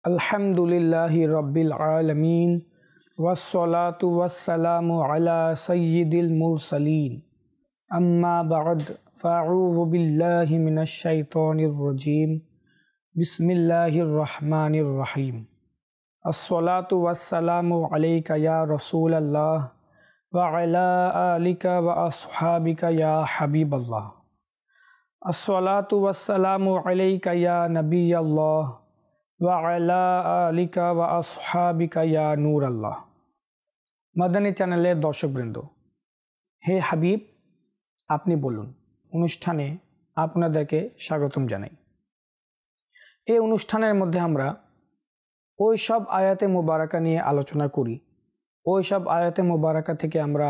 अल्हम्दुलिल्लाहि रब्बिल आलमीन वस्सलातु वस्सलामु अला सय्यिदिल मुरसलीन अम्मा बअद फ़अऊज़ु बिल्लाहि मिनश शैतानिर रजीम बिस्मिल्लाहिर रहमानिर रहीम अस्सलातु वस्सलामु अलैका या रसूलल्लाह व अला आलिका व अस्हाबिका या हबीबल्लाह अस्सलातु वस्सलामु अलैका या नबियल्लाह व अला आलिका व अस्हाबिका या नूर अल्लाह। মাদানী চ্যানেলের দর্শকবৃন্দ, হে হাবিব আপনি বলুন অনুষ্ঠানে আপনাদেরকে স্বাগতম জানাই। এই অনুষ্ঠানের মধ্যে আমরা ওই সব আয়াতে মুবারাকা নিয়ে আলোচনা করি, ওই সব আয়াতে মুবারাকা থেকে আমরা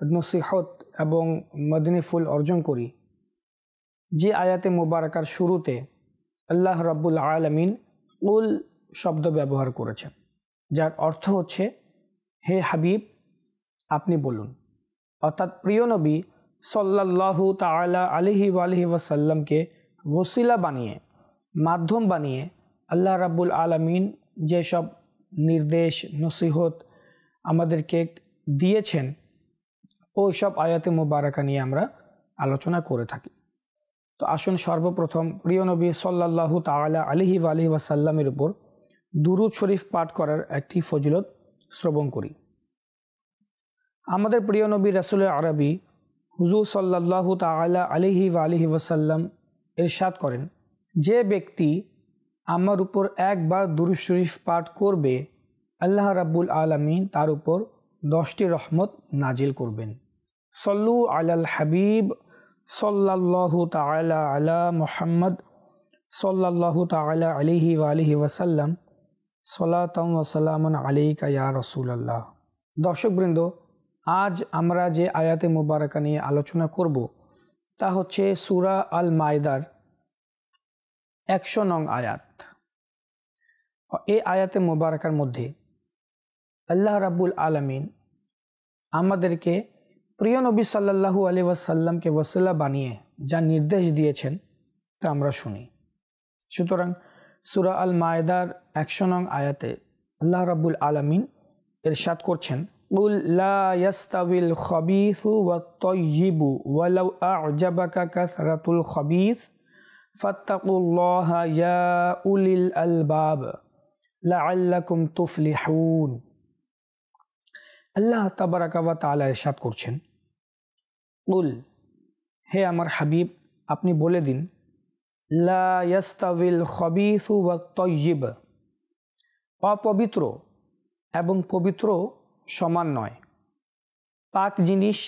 নসিহত এবং মদনী ফুল অর্জন করি। যে আয়াতে মুবারাকার শুরুতে আল্লাহ রাব্বুল আলামিন কুল শব্দ ব্যবহার করেছেন, যার অর্থ হচ্ছে হে হাবিব আপনি বলুন, অর্থাৎ প্রিয় নবী সাল্লাল্লাহু তাআলা আলাইহি ওয়াসাল্লামকে ওসিলা বানিয়ে, মাধ্যম বানিয়ে আল্লাহ রাব্বুল আলামিন যেসব নির্দেশ নসিহত আমাদেরকে দিয়েছেন ওই সব আয়াতে মুবারাকা নিয়ে আমরা আলোচনা করে থাকি। তো আসুন সর্বপ্রথম প্রিয় নবী সাল্লাল্লাহু তাআলা আলাইহি ওয়াসাল্লামের উপর দুরূদ শরীফ পাঠ করার একটি ফজিলত শ্রবণ করি। আমাদের প্রিয় নবী রাসূল আরবি হুজুর সাল্লাল্লাহু তাআলা আলাইহি ওয়াসাল্লাম ইরশাদ করেন, যে ব্যক্তি আমার উপর একবার দুরূদ শরীফ পাঠ করবে আল্লাহ রাব্বুল আলামিন তার উপর 10টি রহমত নাজিল করবেন। সল্লু আলাল হাবিব সাল্লাল্লাহু তাআলা আলা মুহাম্মদ সাল্লাল্লাহু তাআলা আলাইহি ওয়াসাল্লাম সালাতাম ওয়া সালামুন আলাইকা ইয়া রাসূলুল্লাহ। দর্শকবৃন্দ, আজ আমরা যে আয়াতে মুবারাকা নিয়ে আলোচনা করব তা হচ্ছে সূরা আল মায়দার 100 নং আয়াত। এই আয়াতে মুবারাকার মধ্যে আল্লাহ রাব্বুল আলামিন আমাদেরকে প্রিয় নবী সাল্লাল্লাহু আলাইহি ওয়াসাল্লামকে ওসিলা বানিয়ে যা নির্দেশ দিয়েছেন তা আমরা শুনি। সুতরাং সূরা আল মায়দার 100 নং আয়াতে আল্লাহ রাব্বুল আলামিন ইরশাদ করছেন, কুল লা ইয়াস্তাবিল খাবিসু ওয়াত তাইয়িবু ওয়ালাউ আ'জাবাকা কাসরাতুল খাবিস ফাত্তাকুল্লাহা ইয়া উলিল আলবাব লাআল্লাকুম তুফলিহুন। আল্লাহ তাবারাকা ওয়া তাআলা ইরশাদ করছেন, কুল হে আমার হাবিব আপনি বলে দিন, লা ইয়াস্তাবিল খাবিসু ওয়াত তাইয়িব, অপবিত্র এবং পবিত্র সমান নয়, পাক জিনিস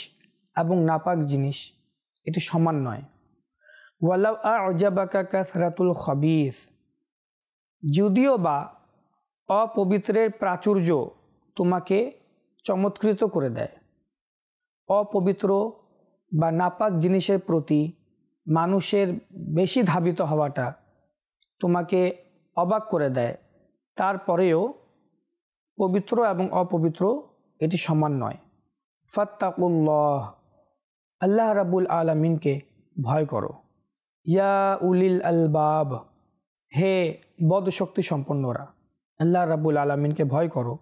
এবং নাপাক জিনিস এটি সমান নয়। ওয়ালাউ আ'জাবাকা কাসরাতুল খাবিস, যদিও বা অপবিত্রের প্রাচুর্য তোমাকে চমৎকৃত করে দেয়, অপবিত্র বা নাপাক জিনিসের প্রতি মানুষের বেশি ধাবিত হওয়াটা তোমাকে অবাক করে দেয়, তারপরেও পবিত্র এবং অপবিত্র এটি সমান নয়। ফাত্তাকুল্লাহ, আল্লাহ রাব্বুল আলামিনকে ভয় করো। ইয়া উলিল আলবাব, হে বদশক্তি সম্পন্নরা আল্লাহ রাব্বুল আলামিনকে ভয় করো।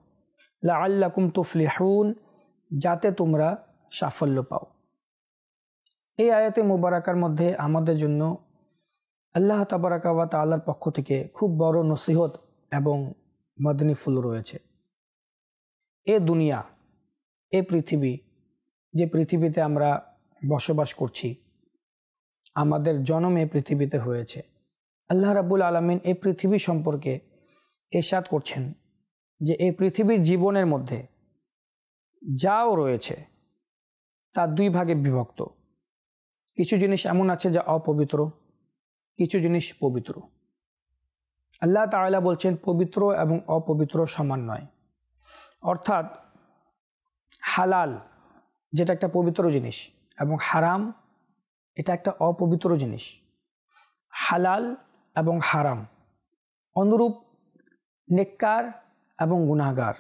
লাআল্লাকুম তুফলিহুন, যাতে তোমরা সাফল্য পাও। এই আয়াতে মুবারাকার মধ্যে আমাদের জন্য আল্লাহ তাবারাকা ওয়া তাআলার পক্ষ থেকে খুব বড় নসিহত এবং মদনী ফুল রয়েছে। এ দুনিয়া, এ পৃথিবী, যে পৃথিবীতে আমরা বসবাস করছি, আমাদের জন্ম এই পৃথিবীতে হয়েছে, আল্লাহ রাব্বুল আলামিন এই পৃথিবী সম্পর্কে ইরশাদ করছেন যে এই পৃথিবীর জীবনের মধ্যে যাও রয়েছে তা দুই ভাগে বিভক্ত। কিছু জিনিস এমন আছে যা অপবিত্র, কিছু জিনিস পবিত্র। আল্লাহ তাআলা বলছেন পবিত্র এবং অপবিত্র সমান নয়। অর্থাৎ হালাল যেটা একটা পবিত্র জিনিস এবং হারাম এটা একটা অপবিত্র জিনিস। হালাল এবং হারাম অনুরূপ, নেককার এবং গুনাহগার,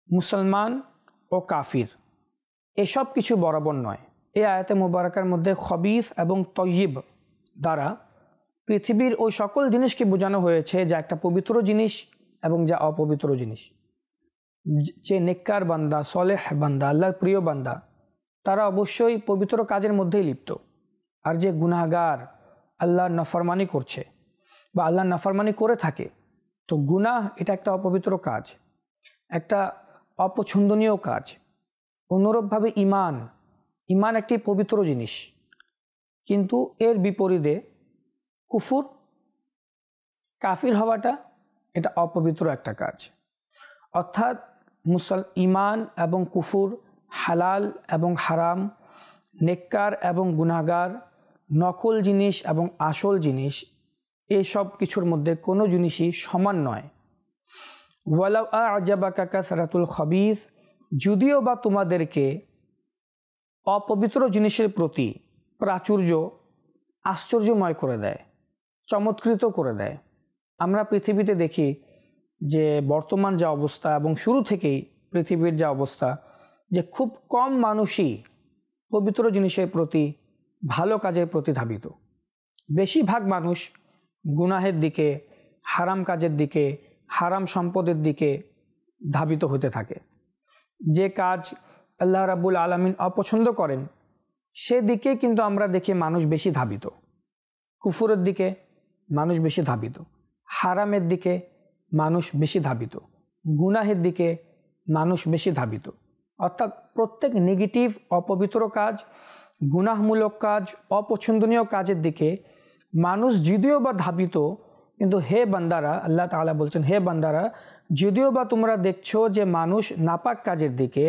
মুসলমান ও কাফির এসব কিছু বরাবর নয়। এই আয়াতে মুবারাকার মধ্যে খবিস এবং তয়্যিব দ্বারা পৃথিবীর ওই সকল জিনিসকে বোঝানো হয়েছে যা একটা পবিত্র জিনিস এবং যা অপবিত্র জিনিস। যে নেককার বান্দা, সলেহ বান্দা, আল্লাহর প্রিয় বান্দা, তারা অবশ্যই পবিত্র কাজের মধ্যেই লিপ্ত। আর যে গুনাহগার, আল্লাহর নাফরমানি করছে বা আল্লাহর নাফরমানি করে থাকে, তো গুনাহ এটা একটা অপবিত্র কাজ, একটা অপছন্দনীয় কাজ। অনুরূপভাবে ইমান একটি পবিত্র জিনিস, কিন্তু এর বিপরীতে কুফর, কাফির হওয়াটা এটা অপবিত্র একটা কাজ। অর্থাৎ ইমান এবং কুফর, হালাল এবং হারাম, নেককার এবং গুনাহগার, নকল জিনিস এবং আসল জিনিস, এসব কিছুর মধ্যে কোনো জিনিসই সমান নয়। ওয়ালাউ আ'জাবাকা কাসরাতুল খবিস, যদিও বা তোমাদেরকে অপবিত্র জিনিসের প্রতি প্রাচুর্য আশ্চর্যময় করে দেয়, চমৎকৃত করে দেয়। আমরা পৃথিবীতে দেখি যে বর্তমান যা অবস্থা এবং শুরু থেকেই পৃথিবীর যা অবস্থা, যে খুব কম মানুষই পবিত্র জিনিসের প্রতি, ভালো কাজের প্রতি ধাবিত। বেশিরভাগ মানুষ গুনাহের দিকে, হারাম কাজের দিকে, হারাম সম্পদের দিকে ধাবিত হতে থাকে। যে কাজ আল্লাহ রাব্বুল আলামিন অপছন্দ করেন সেদিকে কিন্তু আমরা দেখি মানুষ বেশি ধাবিত। কুফরের দিকে মানুষ বেশি ধাবিত, হারামের দিকে মানুষ বেশি ধাবিত, গুনাহের দিকে মানুষ বেশি ধাবিত। অর্থাৎ প্রত্যেক নেগেটিভ, অপবিত্র কাজ, গুনাহমূলক কাজ, অপছন্দনীয় কাজের দিকে মানুষ যদিও বা ধাবিত, কিন্তু হে বান্দারা, আল্লাহ তাআলা বলছেন, হে বান্দারা, যদিও বা তোমরা দেখছো যে মানুষ নাপাক কাজের দিকে,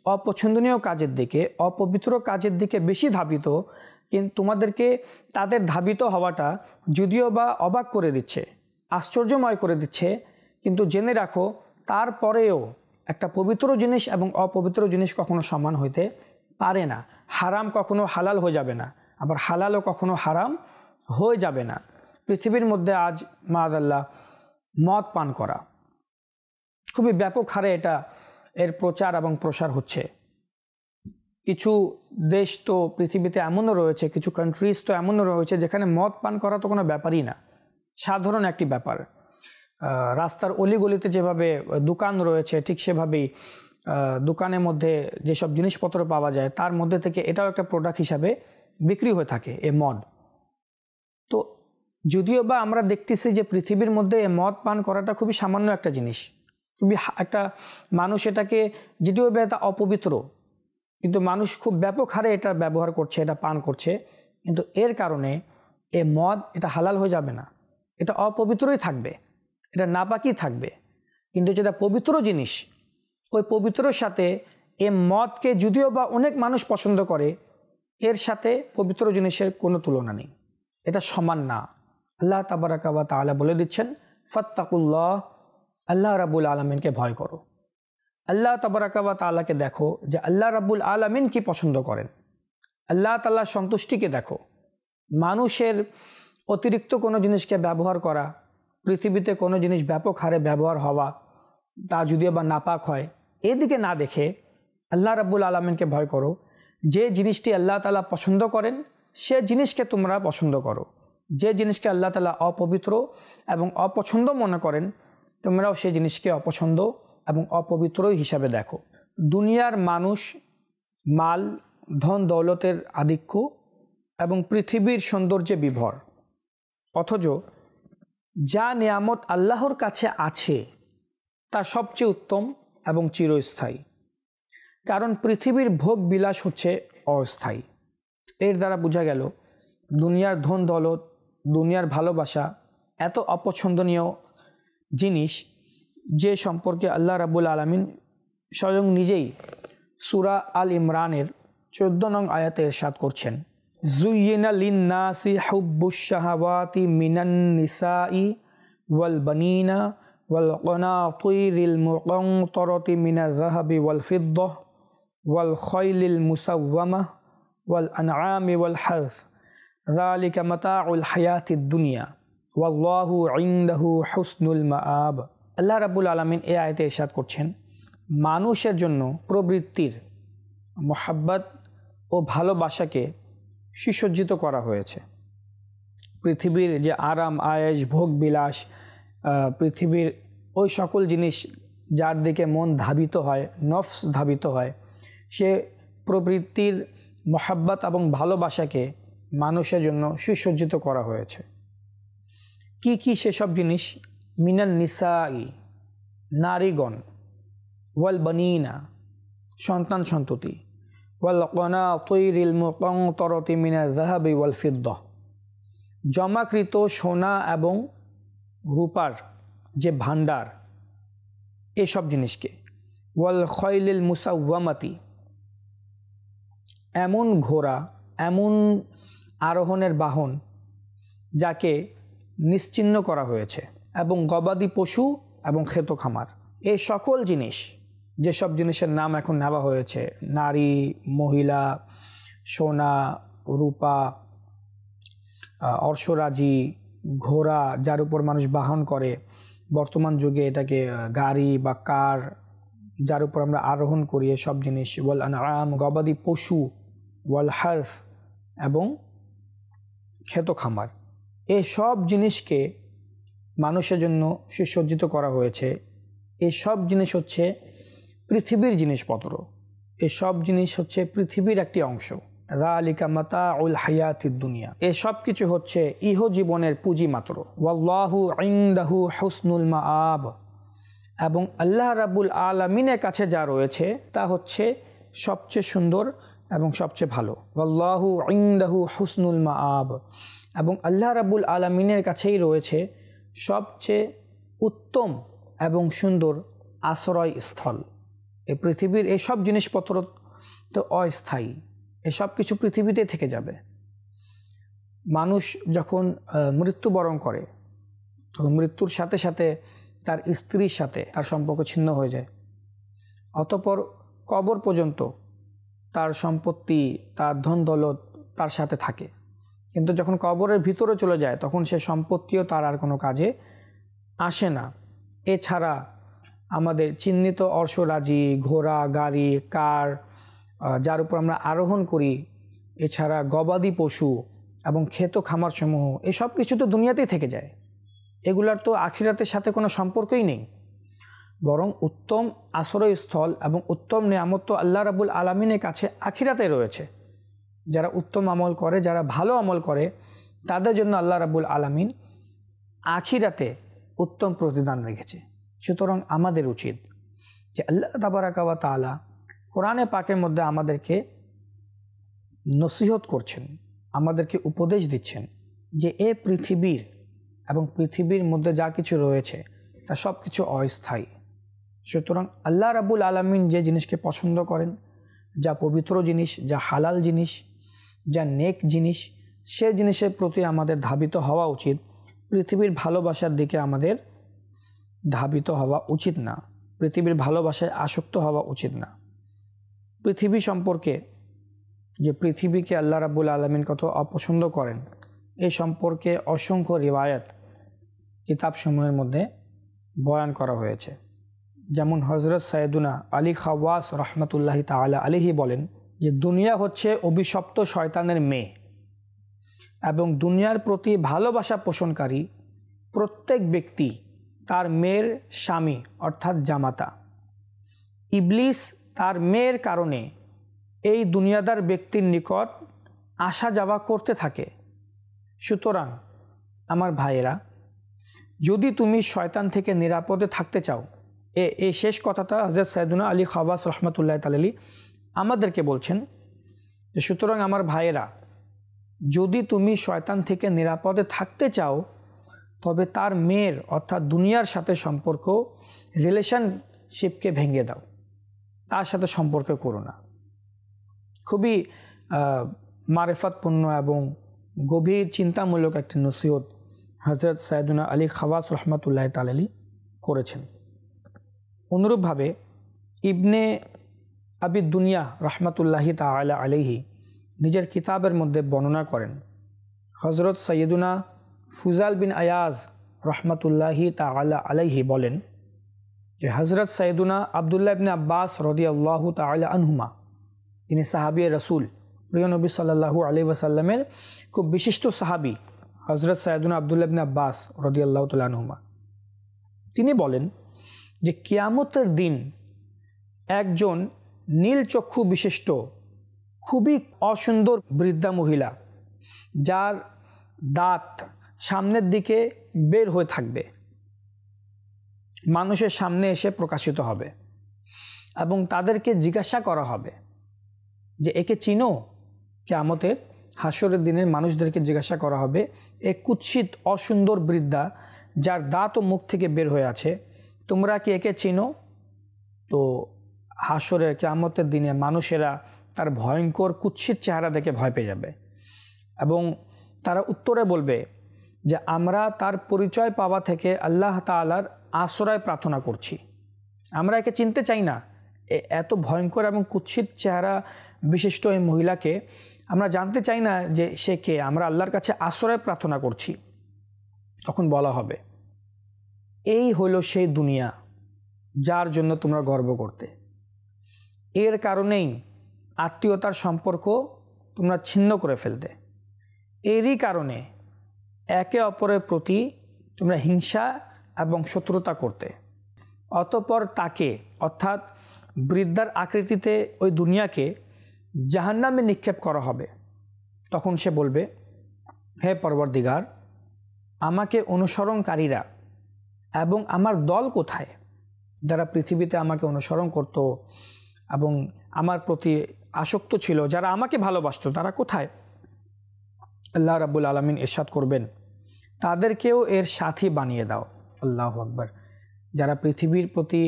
অপছন্দনীয় কাজের দিকে, অপবিত্র কাজের দিকে বেশি ধাবিত, কিন্তু তোমাদেরকে তাদের ধাবিত হওয়াটা যদিও বা অবাক করে দিচ্ছে, আশ্চর্যময় করে দিচ্ছে, কিন্তু জেনে রাখো তারপরেও একটা পবিত্র জিনিস এবং অপবিত্র জিনিস কখনো সমান হইতে পারে না। হারাম কখনো হালাল হয়ে যাবে না, আবার হালালও কখনো হারাম হয়ে যাবে না। পৃথিবীর মধ্যে আজ মাআযাল্লাহ মদ পান করা খুবই ব্যাপক হারে এর প্রচার এবং প্রসার হচ্ছে। কিছু দেশ তো পৃথিবীতে এমনও রয়েছে, কিছু কান্ট্রিজ তো এমনও রয়েছে যেখানে মদ পান করা তো কোনো ব্যাপারই না, সাধারণ একটি ব্যাপার। রাস্তার অলিগলিতে যেভাবে দোকান রয়েছে, ঠিক সেভাবেই দোকানের মধ্যে যেসব জিনিসপত্র পাওয়া যায় তার মধ্যে থেকে এটাও একটা প্রোডাক্ট হিসাবে বিক্রি হয়ে থাকে এই মদ। তো যদিও বা আমরা দেখতেছি যে পৃথিবীর মধ্যে এই মদ পান করাটা খুবই সামান্য একটা জিনিস, খুবই একটা মানুষ এটাকে, যদিও বা এটা অপবিত্র, কিন্তু মানুষ খুব ব্যাপক হারে এটা ব্যবহার করছে, এটা পান করছে, কিন্তু এর কারণে এই মদ এটা হালাল হয়ে যাবে না, এটা অপবিত্রই থাকবে, এটা নাপাকই থাকবে। কিন্তু যেটা পবিত্র জিনিস, ওই পবিত্রর সাথে এই মদকে যদিও বা অনেক মানুষ পছন্দ করে, এর সাথে পবিত্র জিনিসের কোনো তুলনা নেই, এটা সমান না। আল্লাহ তাবারাকা ওয়া তাআলা বলে দিচ্ছেন, ফাত্তাকুল্লাহ, আল্লাহ রাব্বুল আলামিনকে ভয় করো। আল্লাহ তাবারাকা ওয়া তাআলাকে দেখো যে আল্লাহ রাব্বুল আলামিন কি পছন্দ করেন, আল্লাহ তাআলার সন্তুষ্টিকে দেখো। মানুষের অতিরিক্ত কোনো জিনিসকে ব্যবহার করা, পৃথিবীতে কোনো জিনিস ব্যাপক হারে ব্যবহার হওয়া, তা যদিও বা নাপাক হয়, এদিকে না দেখে আল্লাহ রাব্বুল আলামিনকে ভয় করো। যে জিনিসটি আল্লাহ তাআলা পছন্দ করেন সে জিনিসকে তোমরা পছন্দ করো, যে জিনিসকে আল্লাহ তাআলা অপবিত্র এবং অপছন্দ মনে করেন তোমরাও সেই জিনিসকে অপছন্দ এবং অপবিত্রই হিসাবে দেখো। দুনিয়ার মানুষ মাল, ধন দৌলতের আধিক্য এবং পৃথিবীর সৌন্দর্যে বিভোর, অথচ যা নিয়ামত আল্লাহর কাছে আছে তা সবচেয়ে উত্তম এবং চিরস্থায়ী। কারণ পৃথিবীর ভোগ বিলাস হচ্ছে অস্থায়ী। এর দ্বারা বোঝা গেল দুনিয়ার ধন দৌলত, দুনিয়ার ভালোবাসা এত অপছন্দনীয় জিনিস, যে সম্পর্কে আল্লাহ রাব্বুল আলামিন স্বয়ং নিজেই সূরা আল ইমরানের 14 নং আয়াতে ইরশাদ করছেন, যুয়্যিনা লিন-নাসি হুব্বুশ শাহাওয়াতি মিনান নিসাই ওয়াল বানিনা ওয়াল কনাতিরিল মুকানতারাতি মিনাজ যাহাবি ওয়াল ফিদ্দাহ ওয়াল খাইলিল মুসাওয়ামাহ ওয়াল আনআমি ওয়াল হারথ যালিকা মাতাউল হায়াতিদ দুনিয়া ওয়াল্লাহু ইনদাহু হুসনুল মাআব। আল্লাহ রাব্বুল আলামিন এই আয়াতে ইরশাদ করছেন, মানুষের জন্য প্রবৃত্তির মোহাব্বত ও ভালোবাসাকে সুসজ্জিত করা হয়েছে। পৃথিবীর যে আরাম আয়েশ ভোগ বিলাস, পৃথিবীর ওই সকল জিনিস যার দিকে মন ধাবিত হয়, নফস ধাবিত হয়, সে প্রবৃত্তির মহাব্বত এবং ভালোবাসাকে মানুষের জন্য সুসজ্জিত করা হয়েছে। কি কি সেসব জিনিস? মিনাল নিসাই, নারীগণ, ওয়াল বানিনা, সন্তান সন্ততি, ওয়াল কনাতিরিল মুকানতারাতি মিনাল যাহাবি ওয়াল ফিদ্দা, জমাকৃত সোনা এবং রূপার যে ভাণ্ডার, এসব জিনিসকে। ওয়াল খয়লিল মুসাওয়ামাতি, এমন ঘোড়া, এমন আরোহণের বাহন যাকে নিশ্চিহ্ন করা হয়েছে, এবং গবাদি পশু এবং ক্ষেত খামার। এই সকল জিনিস, যেসব জিনিসের নাম এখন নেওয়া হয়েছে, নারী, মহিলা, সোনা, রূপা, অর্শরাজি, ঘোড়া যার উপর মানুষ বাহন করে, বর্তমান যুগে এটাকে গাড়ি বা কার যার উপর আমরা আরোহণ করি, এসব জিনিস। ওয়াল আনআম, গবাদি পশু, ওয়াল হারফ, এবং ক্ষেত খামার, এসব জিনিসকে মানুষের জন্য সুসজ্জিত করা হয়েছে। এসব জিনিস হচ্ছে পৃথিবীর জিনিসপত্র, এসব জিনিস হচ্ছে পৃথিবীর একটি অংশ। যালিকা মাতাউল হায়াতিদ দুনিয়া, এসব কিছু হচ্ছে ইহ জীবনের পুঁজি মাত্র। ওয়াল্লাহু ইনদাহু হুসনুল মাআব, এবং আল্লাহ রাব্বুল আলামিনের কাছে যা রয়েছে তা হচ্ছে সবচেয়ে সুন্দর এবং সবচেয়ে ভালো। ওয়াল্লাহু ইনদাহু হুসনুল মাআব, এবং আল্লাহ রাব্বুল আলামিনের কাছেই রয়েছে সবচেয়ে উত্তম এবং সুন্দর আশ্রয় স্থল। এই পৃথিবীর এসব জিনিসপত্র তো অস্থায়ী, এসব কিছু পৃথিবীতে থেকে যাবে। মানুষ যখন মৃত্যুবরণ করে, তখন মৃত্যুর সাথে সাথে তার স্ত্রীর সাথে তার সম্পর্ক ছিন্ন হয়ে যায়। অতঃপর কবর পর্যন্ত তার সম্পত্তি, তার ধন দৌলত তার সাথে থাকে, কিন্তু যখন কবরের ভিতরে চলে যায় তখন সে সম্পত্তিও তার আর কোনো কাজে আসে না। এছাড়া আমাদের চিহ্নিত অর্শরাজি, ঘোড়া, গাড়ি, কার যার উপর আমরা আরোহণ করি, এছাড়া গবাদি পশু এবং ক্ষেত খামারসমূহ, এসব কিছু তো দুনিয়াতেই থেকে যায়। এগুলার তো আখিরাতের সাথে কোনো সম্পর্কই নেই, বরং উত্তম আশ্রয়স্থল এবং উত্তম নিয়ামত তো আল্লাহ রাব্বুল আলামিনের কাছে আখিরাতে রয়েছে। যারা উত্তম আমল করে, যারা ভালো আমল করে, তাদের জন্য আল্লাহ রাব্বুল আলামিন আখিরাতে উত্তম প্রতিদান রেখেছে। সুতরাং আমাদের উচিত যে আল্লাহ তাবারাকা ওয়া তাআলা কোরআনে পাকের মধ্যে আমাদেরকে নসিহত করছেন, আমাদেরকে উপদেশ দিচ্ছেন যে এ পৃথিবীর এবং পৃথিবীর মধ্যে যা কিছু রয়েছে তা সব কিছু অস্থায়ী। সুতরাং আল্লাহ রাব্বুল আলামিন যে জিনিসকে পছন্দ করেন, যা পবিত্র জিনিস, যা হালাল জিনিস, যা নেক জিনিস, সে জিনিসের প্রতি আমাদের ধাবিত হওয়া উচিত। পৃথিবীর ভালোবাসার দিকে আমাদের ধাবিত হওয়া উচিত না, পৃথিবীর ভালোবাসায় আসক্ত হওয়া উচিত না। পৃথিবী সম্পর্কে, যে পৃথিবীকে আল্লাহ রাব্বুল আলামিন কত অপছন্দ করেন, এই সম্পর্কে অসংখ্য রিওয়ায়াত কিতাবসমূহের মধ্যে বয়ান করা হয়েছে। যেমন হযরত সাইয়েদুনা আলী খাওয়াস রহমতুল্লাহি তাআলা আলাইহি বলেন যে দুনিয়া হচ্ছে অভিশপ্ত শয়তানের মেয়ে, এবং দুনিয়ার প্রতি ভালোবাসা পোষণকারী প্রত্যেক ব্যক্তি তার মেয়ের স্বামী অর্থাৎ জামাতা। ইবলিস তার মেয়ের কারণে এই দুনিয়াদার ব্যক্তির নিকট আসা যাওয়া করতে থাকে। সুতরাং আমার ভাইয়েরা, যদি তুমি শয়তান থেকে নিরাপদে থাকতে চাও, এই শেষ কথাটা হযরত সাইয়েদুনা আলী খাওয়াস রহমতুল্লাহ তাআলা আমাদেরকে বলছেন। সুতরাং আমার ভাইয়েরা, যদি তুমি শয়তান থেকে নিরাপদে থাকতে চাও, তবে তার মেয়ের অর্থাৎ দুনিয়ার সাথে সম্পর্ক, রিলেশনশিপকে ভেঙে দাও, তার সাথে সম্পর্ক করো না। খুবই মারেফাতপূর্ণ এবং গভীর চিন্তামূলক একটি নসিহত হযরত সাইয়েদুনা আলী খাওয়াস রহমতুল্লাহ তাআলা করেছেন। অনুরূপভাবে ইবনে আবি দুনিয়া রহমতুল্লাহি তাআলা আলাইহি নিজের কিতাবের মধ্যে বর্ণনা করেন, হযরত সাইয়েদুনা ফুজাল বিন আয়াজ রহমতুল্লাহি তাআলা আলাইহি বলেন যে হযরত সাইয়েদুনা আব্দুল্লাহ ইবনে আব্বাস রাদিয়াল্লাহু তাআলা আনহুমা, তিনি সাহাবী রাসূল, প্রিয় নবী সাল্লাল্লাহু আলাইহি ওয়াসাল্লামের খুব বিশিষ্ট সাহাবী, হযরত সাইয়েদুনা আব্দুল্লাহ ইবনে আব্বাস রাদিয়াল্লাহু তাআলা আনহুমা, তিনি বলেন যে কিয়ামতের দিন একজন নীল চক্ষু বিশিষ্ট খুবই অসুন্দর বৃদ্ধা মহিলা, যার দাঁত সামনের দিকে বের হয়ে থাকবে, মানুষের সামনে এসে প্রকাশিত হবে এবং তাদেরকে জিজ্ঞাসা করা হবে যে একে চিনো। কিয়ামতের হাসরের দিনের মানুষদেরকে জিজ্ঞাসা করা হবে, এক কুৎসিত অসুন্দর বৃদ্ধা যার দাঁত ও মুখ থেকে বের হয়ে আছে, তোমরা কি একে চিনো? তো হাসরের কিয়ামতের দিনে মানুষেরা তার ভয়ঙ্কর কুৎসিত চেহারা দেখে ভয় পেয়ে যাবে এবং তারা উত্তরে বলবে যে আমরা তার পরিচয় পাওয়া থেকে আল্লাহ তাআলার আশ্রয় প্রার্থনা করছি, আমরা একে চিনতে চাই না। এত ভয়ঙ্কর এবং কুৎসিত চেহারা বিশিষ্ট এই মহিলাকে আমরা জানতে চাই না যে সে কে, আমরা আল্লাহর কাছে আশ্রয় প্রার্থনা করছি। তখন বলা হবে, এই হলো সেই দুনিয়া যার জন্য তোমরা গর্ব করতে, এর কারণেই আত্মীয়তার সম্পর্ক তোমরা ছিন্ন করে ফেলতে, এরই কারণে একে অপরের প্রতি তোমরা হিংসা এবং শত্রুতা করতে। অতঃপর তাকে অর্থাৎ বৃদ্ধার আকৃতিতে ওই দুনিয়াকে জাহান্নামে নিক্ষেপ করা হবে। তখন সে বলবে, হে পরবর্তীগার, আমাকে অনুসরণকারীরা এবং আমার দল কোথায়? যারা পৃথিবীতে আমাকে অনুসরণ করত এবং আমার প্রতি আসক্ত ছিল, যারা আমাকে ভালোবাসত, তারা কোথায়? আল্লাহ রাব্বুল আলামিন ইরশাদ করবেন, তাদেরকেও এর সাথী বানিয়ে দাও। আল্লাহু আকবার। যারা পৃথিবীর প্রতি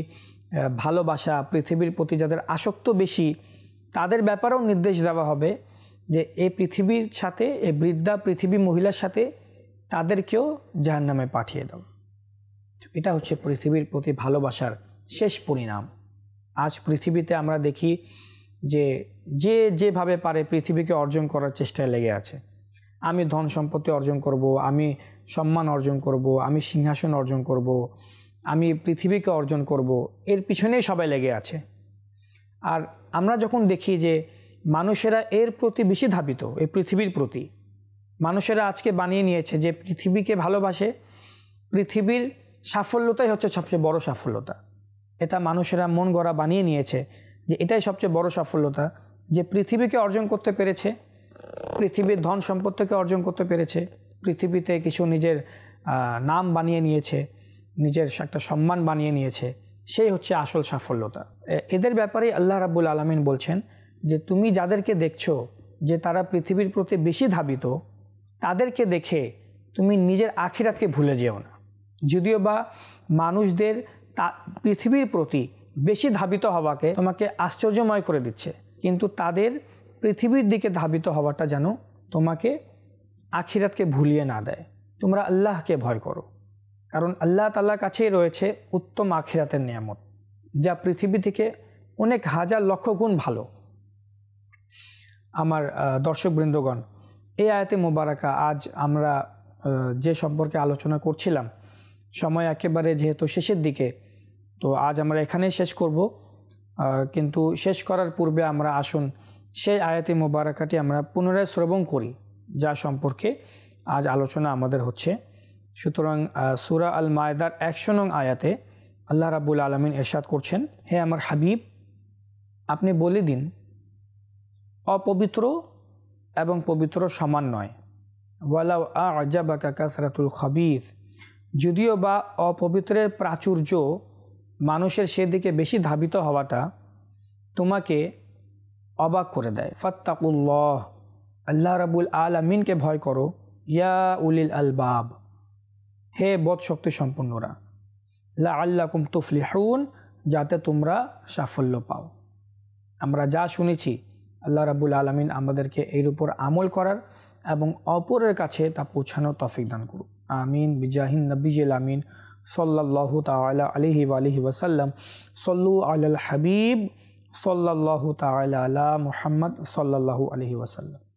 ভালোবাসা, পৃথিবীর প্রতি যাদের আসক্ত বেশি, তাদের ব্যাপারেও নির্দেশ দেওয়া হবে যে এই পৃথিবীর সাথে, এই বৃদ্ধা পৃথিবী মহিলার সাথে তাদেরকেও জাহান্নামে পাঠিয়ে দাও। এটা হচ্ছে পৃথিবীর প্রতি ভালোবাসার শেষ পরিণাম। আজ পৃথিবীতে আমরা দেখি যে যে যেভাবে পারে পৃথিবীকে অর্জন করার চেষ্টায় লেগে আছে। আমি ধন সম্পত্তি অর্জন করব, আমি সম্মান অর্জন করব, আমি সিংহাসন অর্জন করব, আমি পৃথিবীকে অর্জন করব, এর পিছনেই সবাই লেগে আছে। আর আমরা যখন দেখি যে মানুষেরা এর প্রতি বেশি ধাবিত, এই পৃথিবীর প্রতি মানুষেরা আজকে বানিয়ে নিয়েছে যে পৃথিবীকে ভালোবাসে, পৃথিবীর সাফল্যতাই হচ্ছে সবচেয়ে বড় সাফল্যতা। এটা মানুষেরা মন গড়া বানিয়ে নিয়েছে যে এটাই সবচেয়ে বড় সাফল্যতা, যে পৃথিবীকে অর্জন করতে পেরেছে, পৃথিবীর ধন সম্পত্তিকে অর্জন করতে পেরেছে, পৃথিবীতে কিছু নিজের নাম বানিয়ে নিয়েছে, নিজের একটা সম্মান বানিয়ে নিয়েছে, সেই হচ্ছে আসল সাফল্যতা। এদের ব্যাপারে আল্লাহ রাব্বুল আলামিন বলছেন যে তুমি যাদেরকে দেখছো যে তারা পৃথিবীর প্রতি বেশি ধাবিত, তাদেরকে দেখে তুমি নিজের আখিরাতকে ভুলে যেও না। যদিও বা মানুষদের পৃথিবীর প্রতি বেশি ধাবিত হওয়াকে তোমাকে আশ্চর্যময় করে দিচ্ছে, কিন্তু তাদের পৃথিবীর দিকে ধাবিত হওয়াটা যেন তোমাকে আখিরাতকে ভুলিয়ে না দেয়। তোমরা আল্লাহকে ভয় করো, কারণ আল্লাহ তাআলার কাছেই রয়েছে উত্তম আখিরাতের নিয়ামত, যা পৃথিবী থেকে অনেক হাজার লক্ষ গুণ ভালো। আমার দর্শকবৃন্দগণ, এই আয়াতে মুবারাকা আজ আমরা যে সম্পর্কে আলোচনা করছিলাম, সময় একেবারে যেহেতু শেষের দিকে, তো আজ আমরা এখানেই শেষ করব। কিন্তু শেষ করার পূর্বে আমরা আসুন সেই আয়াতে মুবারাকাটি আমরা পুনরায় শ্রবণ করি, যা সম্পর্কে আজ আলোচনা আমাদের হচ্ছে। সুতরাং সূরা আল মায়দার 100 নং আয়াতে আল্লাহ রাব্বুল আলামিন ইরশাদ করছেন, হে আমার হাবিব, আপনি বলে দিন, অপবিত্র এবং পবিত্র সমান নয়। ওয়ালাউ আ'জাবাকা কাসরাতুল খাবিথ, যদিও বা অপবিত্রের প্রাচুর্য, মানুষের সেদিকে বেশি ধাবিত হওয়াটা তোমাকে অবাক করে দেয়। ফাত্তাকুল্লাহ, আল্লাহ রাব্বুল আলামিনকে ভয় করো। ইয়া উলিল আলবাব, হে বোধশক্তি সম্পন্নরা। লাআল্লাকুম তুফলিহুন, যাতে তোমরা সাফল্য পাও। আমরা যা শুনেছি, আল্লাহ রাব্বুল আলামিন আমাদেরকে এর উপর আমল করার এবং অপরের কাছে তা পৌঁছানোর তৌফিক দান করুন। আমিন বিজাহিন নবিয়িল আমিন সাল্লাল্লাহু তাআলা আলাইহি ওয়া আলিহি ওয়াসাল্লাম। সাল্লু আলাল হাবিব সাল্লাল্লাহু তাআলা আলা মুহাম্মদ সাল্লাল্লাহু আলাইহি ওয়াসাল্লাম।